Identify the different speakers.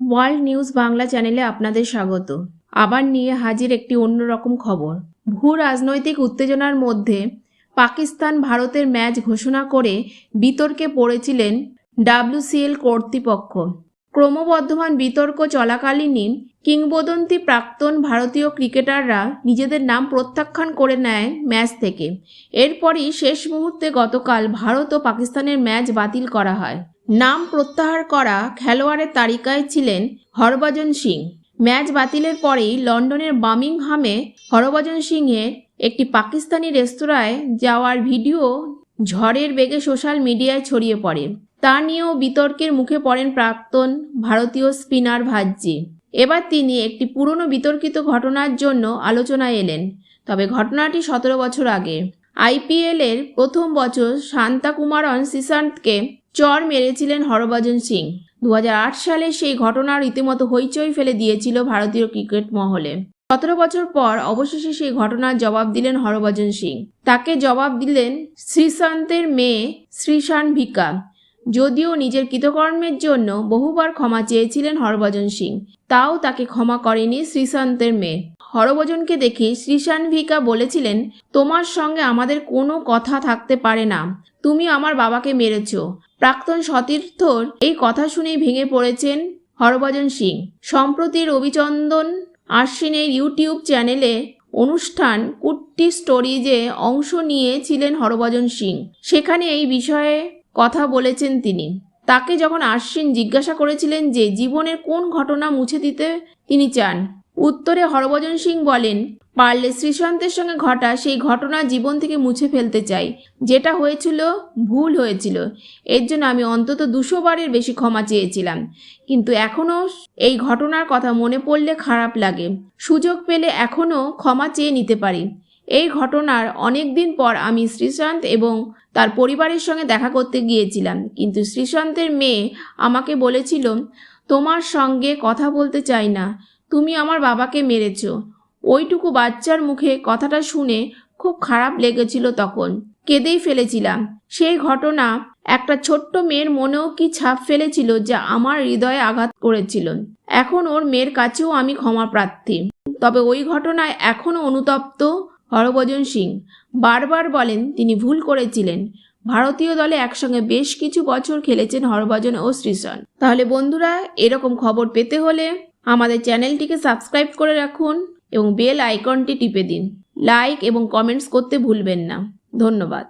Speaker 1: World news Bangla চ্যানেলে আপনাদের স্বাগত। আবার নিয়ে হাজির একটি অন্যরকম খবর। ভূ রাজনৈতিক উত্তেজনার মধ্যে পাকিস্তান ভারতের ম্যাচ ঘোষণা করে বিতর্কে পড়েছিলেন WCL কর্তৃপক্ষ। ক্রমবর্ধমান বিতর্ক চলাকালীনই কিংবদন্তি প্রাক্তন ভারতীয় ক্রিকেটাররা নিজেদের নাম প্রত্যাখ্যান করে নেয় ম্যাচ থেকে। এরপরই শেষ মুহূর্তে গতকাল ভারত ও পাকিস্তানের ম্যাচ বাতিল করা হয়। নাম প্রত্যাহার করা খেলোয়াড়ের তালিকায় ছিলেন হরভজন সিং। ম্যাচ বাতিলের পরেই লন্ডনের বার্মিংহামে হরভজন সিংয়ের একটি পাকিস্তানি রেস্তোরাঁয় যাওয়ার ভিডিও ঝড়ের বেগে সোশ্যাল মিডিয়ায় ছড়িয়ে পড়ে। তা নিয়েও বিতর্কের মুখে পড়েন প্রাক্তন ভারতীয় স্পিনার ভাজ্জি। এবার তিনি একটি পুরনো বিতর্কিত ঘটনার জন্য আলোচনায় এলেন। তবে ঘটনাটি 17 বছর আগে। IPL-এর প্রথম বছর শান্তাকুমারন শ্রীশান্তকে চর মেরেছিলেন হরভজন সিং। 2008 সালে সেই ঘটনা রীতিমতো হইচই ফেলে দিয়েছিল ভারতীয় ক্রিকেট মহলে। 17 বছর পর অবশেষে সেই ঘটনার জবাব দিলেন হরভজন সিং। তাকে জবাব দিলেন শ্রীশান্তের মেয়ে শ্রীশানভিকা। যদিও নিজের কৃতকর্মের জন্য বহুবার ক্ষমা চেয়েছিলেন হরভজন সিং, তাও তাকে ক্ষমা করেনি শ্রীশান্তের মেয়ে। হরভজনকে দেখে শ্রীশানভিকা বলেছিলেন, তোমার সঙ্গে আমাদের কোনো কথা থাকতে পারে না, তুমি আমার বাবাকে মেরেছ। প্রাক্তন সতীর্থর এই কথা শুনেই ভেঙে পড়েছেন হরভজন সিং। সম্প্রতি রবিচন্দ্রন আশ্বিনের ইউটিউব চ্যানেলে অনুষ্ঠান কুট্টি স্টোরিজে অংশ নিয়েছিলেন হরভজন সিং। সেখানে এই বিষয়ে কথা বলেছেন তিনি। তাকে যখন আশ্বিন জিজ্ঞাসা করেছিলেন যে জীবনের কোন ঘটনা মুছে দিতে তিনি চান, উত্তরে হরভজন সিং বলেন, পারলে শ্রীশান্তের সঙ্গে ঘটা সেই ঘটনা জীবন থেকে মুছে ফেলতে চাই। যেটা হয়েছিল ভুল হয়েছিল, এর জন্য আমি অন্তত 200 বারের বেশি ক্ষমা চেয়েছিলাম, কিন্তু এখনও এই ঘটনার কথা মনে পড়লে খারাপ লাগে। সুযোগ পেলে এখনও ক্ষমা চেয়ে নিতে পারি। এই ঘটনার অনেক দিন পর আমি শ্রীশান্ত এবং তার পরিবারের সঙ্গে দেখা করতে গিয়েছিলাম, কিন্তু শ্রীশান্তের মেয়ে আমাকে বলেছিল, তোমার সঙ্গে কথা বলতে চাই না, তুমি আমার বাবাকে মেরেছ। ওইটুকু বাচ্চার মুখে কথাটা শুনে খুব খারাপ লেগেছিল, তখন কেঁদেই ফেলেছিলাম। সেই ঘটনা একটা ছোট্ট মেয়ের মনেও কি ছাপ ফেলেছিল, যা আমার হৃদয়ে আঘাত করেছিল। এখন ওর মেয়ের কাছেও আমি ক্ষমা প্রার্থী। তবে ওই ঘটনায় এখনও অনুতপ্ত হরভজন সিং। বারবার বলেন তিনি ভুল করেছিলেন। ভারতীয় দলে একসঙ্গে বেশ কিছু বছর খেলেছেন হরভজন ও শ্রীশান্ত। তাহলে বন্ধুরা, এরকম খবর পেতে হলে আমাদের চ্যানেলটিকে সাবস্ক্রাইব করে রাখুন এবং বেল আইকনটি টিপে দিন। লাইক এবং কমেন্টস করতে ভুলবেন না। ধন্যবাদ।